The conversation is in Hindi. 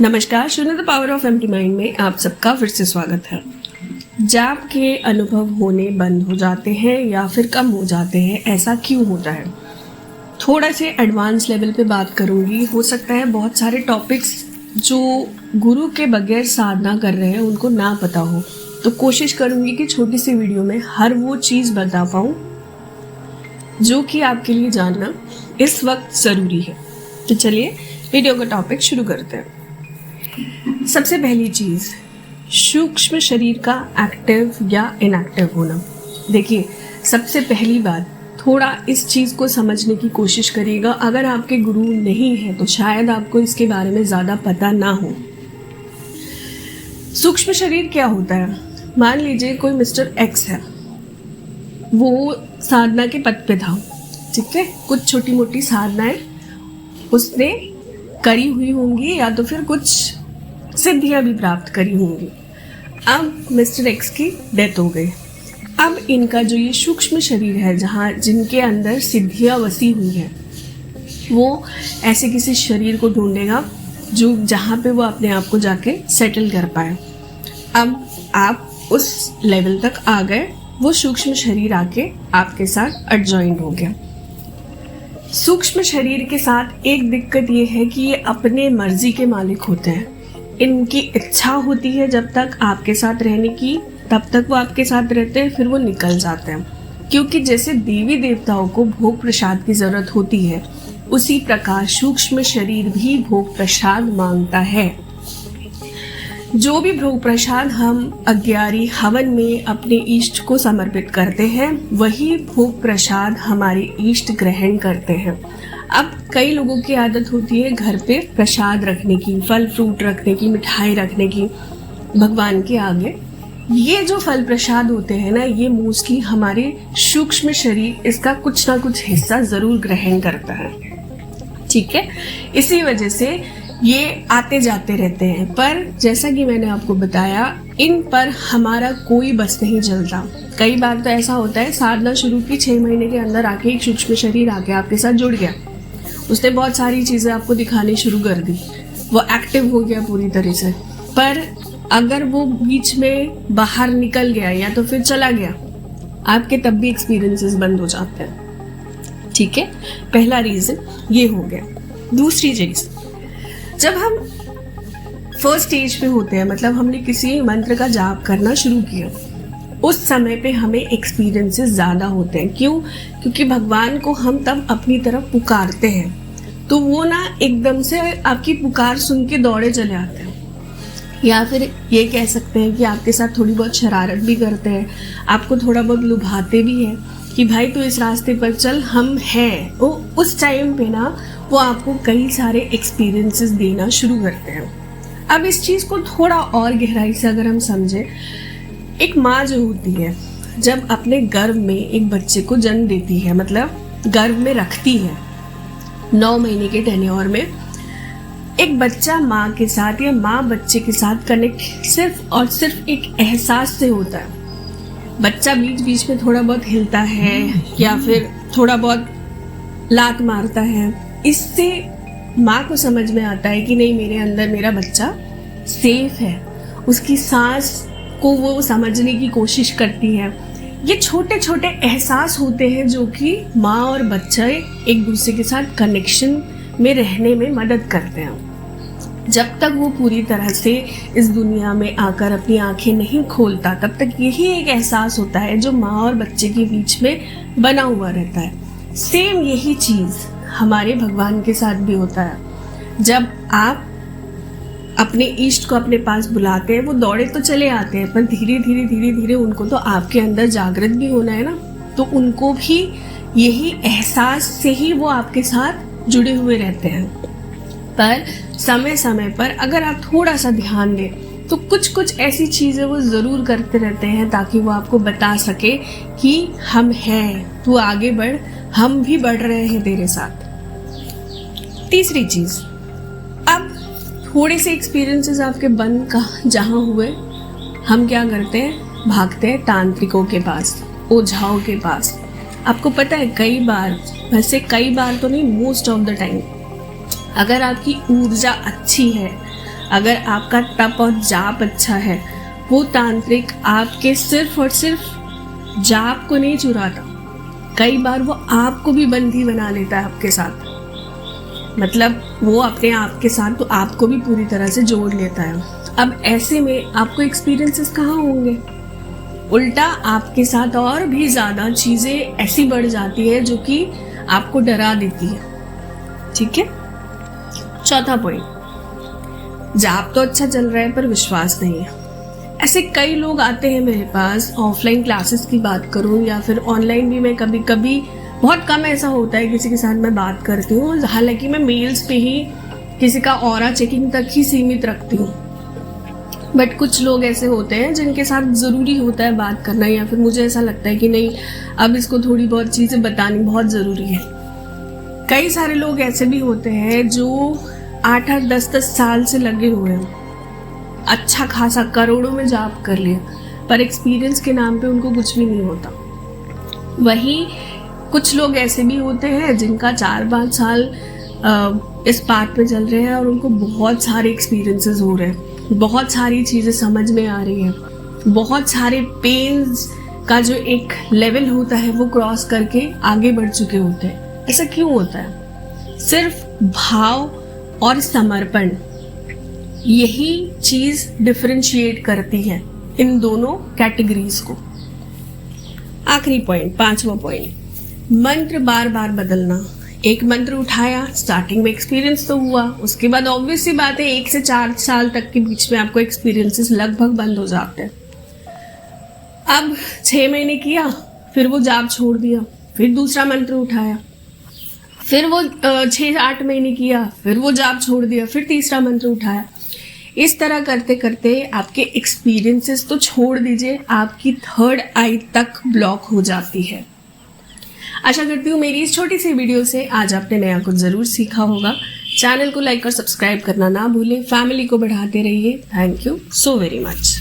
नमस्कार, शून्य the power of empty mind में आप सबका फिर से स्वागत है। जाप के अनुभव होने बंद हो जाते हैं या फिर कम हो जाते हैं, ऐसा क्यों होता है? थोड़ा से एडवांस लेवल पे बात करूंगी। हो सकता है बहुत सारे टॉपिक्स जो गुरु के बगैर साधना कर रहे हैं उनको ना पता हो, तो कोशिश करूंगी कि छोटी सी वीडियो में हर वो चीज़ बता पाऊँ जो कि आपके लिए जानना इस वक्त ज़रूरी है। तो चलिए वीडियो का टॉपिक शुरू करते हैं। सबसे पहली चीज़, सूक्ष्म शरीर का एक्टिव या इनएक्टिव होना। देखिए, सबसे पहली बात, थोड़ा इस चीज़ को समझने की कोशिश करिएगा। अगर आपके गुरु नहीं है तो शायद आपको इसके बारे में ज़्यादा पता ना हो। सूक्ष्म शरीर क्या होता है? मान लीजिए कोई मिस्टर एक्स है, वो साधना के पद पे था, ठीक है, कुछ छोटी मोटी साधनाएं उसने करी हुई होंगी या तो फिर कुछ सिद्धियां भी प्राप्त करी होंगी। अब मिस्टर एक्स की डेथ हो गई। अब इनका जो ये सूक्ष्म शरीर है, जहाँ जिनके अंदर सिद्धियां वसी हुई है, वो ऐसे किसी शरीर को ढूंढेगा जो जहाँ पे वो अपने आप को जाके सेटल कर पाए। अब आप उस लेवल तक आ गए, वो सूक्ष्म शरीर आके आपके साथ एडजॉइंट हो गया। सूक्ष्म शरीर के साथ एक दिक्कत ये है कि ये अपने मर्जी के मालिक होते हैं। इनकी इच्छा होती है जब तक आपके साथ रहने की, तब तक वो आपके साथ रहते हैं, फिर वो निकल जाते हैं। क्योंकि जैसे देवी देवताओं को भोग प्रसाद की जरूरत होती है, उसी प्रकार सूक्ष्म शरीर भी भोग प्रसाद मांगता है। जो भी भोग प्रसाद हम अज्ञारी हवन में अपने इष्ट को समर्पित करते हैं, वही भोग प्रसाद हमारे इष्ट ग्रहण करते हैं। अब कई लोगों की आदत होती है घर पे प्रसाद रखने की, फल फ्रूट रखने की, मिठाई रखने की भगवान के आगे। ये जो फल प्रसाद होते हैं ना, ये मोस्टली हमारे सूक्ष्म शरीर इसका कुछ ना कुछ हिस्सा जरूर ग्रहण करता है, ठीक है। इसी वजह से ये आते जाते रहते हैं। पर जैसा कि मैंने आपको बताया, इन पर हमारा कोई बस नहीं चलता। कई बार तो ऐसा होता है, साधना शुरू की 6 महीने के अंदर आके एक सूक्ष्म शरीर आके आपके साथ जुड़ गया, उसने बहुत सारी चीज़ें आपको दिखानी शुरू कर दी, वो एक्टिव हो गया पूरी तरह से। पर अगर वो बीच में बाहर निकल गया या तो फिर चला गया, आपके तब भी एक्सपीरियंसेस बंद हो जाते हैं, ठीक है। पहला रीज़न ये हो गया। दूसरी चीज़, जब हम फर्स्ट स्टेज पे होते हैं, मतलब हमने किसी मंत्र का जाप करना शुरू किया, उस समय पे हमें एक्सपीरियंसेस ज़्यादा होते हैं। क्यों? क्योंकि भगवान को हम तब अपनी तरफ पुकारते हैं, तो वो ना एकदम से आपकी पुकार सुन के दौड़े चले आते हैं। या फिर ये कह सकते हैं कि आपके साथ थोड़ी बहुत शरारत भी करते हैं, आपको थोड़ा बहुत लुभाते भी हैं कि भाई तू इस रास्ते पर चल, हम हैं। वो उस टाइम पे ना वो आपको कई सारे एक्सपीरियंसेस देना शुरू करते हैं। अब इस चीज़ को थोड़ा और गहराई से अगर हम समझें, एक माँ जो होती है, जब अपने गर्भ में एक बच्चे को जन्म देती है, मतलब गर्भ में रखती है, 9 महीने के टेन्योर में एक बच्चा माँ के साथ या माँ बच्चे के साथ कनेक्ट सिर्फ और सिर्फ एक एहसास से होता है। बच्चा बीच बीच में थोड़ा बहुत हिलता है या फिर थोड़ा बहुत लात मारता है, इससे माँ को समझ में आता है कि नहीं, मेरे अंदर मेरा बच्चा सेफ है। उसकी सांस को वो समझने की कोशिश करती है। ये छोटे छोटे एहसास होते हैं जो कि माँ और बच्चा एक दूसरे के साथ कनेक्शन में रहने में मदद करते हैं। जब तक वो पूरी तरह से इस दुनिया में आकर अपनी आंखें नहीं खोलता, तब तक यही एक एहसास होता है जो माँ और बच्चे के बीच में बना हुआ रहता है। सेम यही चीज़ हमारे भगवान के साथ भी होता है। जब आप अपने इष्ट को अपने पास बुलाते हैं, वो दौड़े तो चले आते हैं, पर धीरे धीरे उनको तो आपके अंदर जागृत भी होना है ना, तो उनको भी यही एहसास से ही वो आपके साथ जुड़े हुए रहते हैं। पर समय समय पर अगर आप थोड़ा सा ध्यान दें तो कुछ कुछ ऐसी चीज़ें वो ज़रूर करते रहते हैं ताकि वो आपको बता सके कि हम हैं, तू आगे बढ़, हम भी बढ़ रहे हैं तेरे साथ। तीसरी चीज़, अब थोड़े से एक्सपीरियंसेस आपके बंद का जहाँ हुए, हम क्या करते हैं, भागते हैं तांत्रिकों के पास, ओझाओं के पास। आपको पता है कई बार, वैसे कई बार तो नहीं, मोस्ट ऑफ द टाइम, अगर आपकी ऊर्जा अच्छी है, अगर आपका तप और जाप अच्छा है, वो तांत्रिक आपके सिर्फ और सिर्फ जाप को नहीं चुराता, कई बार वो आपको भी बंदी बना लेता है आपके साथ। मतलब वो अपने आप के साथ तो आपको भी पूरी तरह से जोड़ लेता है। अब ऐसे में आपको एक्सपीरियंसेस कहाँ होंगे? उल्टा आपके साथ और भी ज़्यादा चीज़ें ऐसी बढ़ जाती है जो कि आपको डरा देती है। ठीक है। चौथा पॉइंट, जाप तो अच्छा चल रहा है पर विश्वास नहीं है। ऐसे कई लोग आते हैं मेरे पास, ऑफलाइन क्लासेस की बात करूं या फिर ऑनलाइन भी मैं कभी कभी, बहुत कम ऐसा होता है किसी के साथ मैं बात करती हूँ, हालांकि मैं मेल्स पे ही किसी का ऑरा चेकिंग तक ही सीमित रखती हूँ। बट कुछ लोग ऐसे होते हैं जिनके साथ ज़रूरी होता है बात करना, या फिर मुझे ऐसा लगता है कि नहीं, अब इसको थोड़ी बहुत चीज़ें बतानी बहुत ज़रूरी है। कई सारे लोग ऐसे भी होते हैं जो 8-8, 10-10 साल से लगे हुए हैं, अच्छा खासा करोड़ों में जाप कर लिया, पर एक्सपीरियंस के नाम पे उनको कुछ भी नहीं होता। वहीं कुछ लोग ऐसे भी होते हैं जिनका 4-5 साल इस पाथ पे चल रहे हैं और उनको बहुत सारे एक्सपीरियंसेस हो रहे हैं, बहुत सारी चीज़ें समझ में आ रही हैं, बहुत सारे पेन्स का जो एक लेवल होता है वो क्रॉस करके आगे बढ़ चुके होते हैं। ऐसा क्यों होता है? सिर्फ भाव और समर्पण, यही चीज डिफरेंशिएट करती है इन दोनों कैटेगरीज को। आखिरी पॉइंट, 5वां पॉइंट, मंत्र बार बार बदलना। एक मंत्र उठाया, स्टार्टिंग में एक्सपीरियंस तो हुआ, उसके बाद ऑब्वियस सी बात है 1 से 4 साल तक के बीच में आपको एक्सपीरियंसेस लगभग बंद हो जाते हैं। अब 6 महीने किया, फिर वो जाप छोड़ दिया, फिर दूसरा मंत्र उठाया, फिर वो 6-8 महीने किया, फिर वो जाप छोड़ दिया, फिर तीसरा मंत्र उठाया। इस तरह करते करते आपके एक्सपीरियंसेस तो छोड़ दीजिए, आपकी 3rd आई तक ब्लॉक हो जाती है। आशा करती हूँ मेरी इस छोटी सी वीडियो से आज आपने नया कुछ ज़रूर सीखा होगा। चैनल को लाइक और सब्सक्राइब करना ना भूलें, फैमिली को बढ़ाते रहिए। Thank you so very much.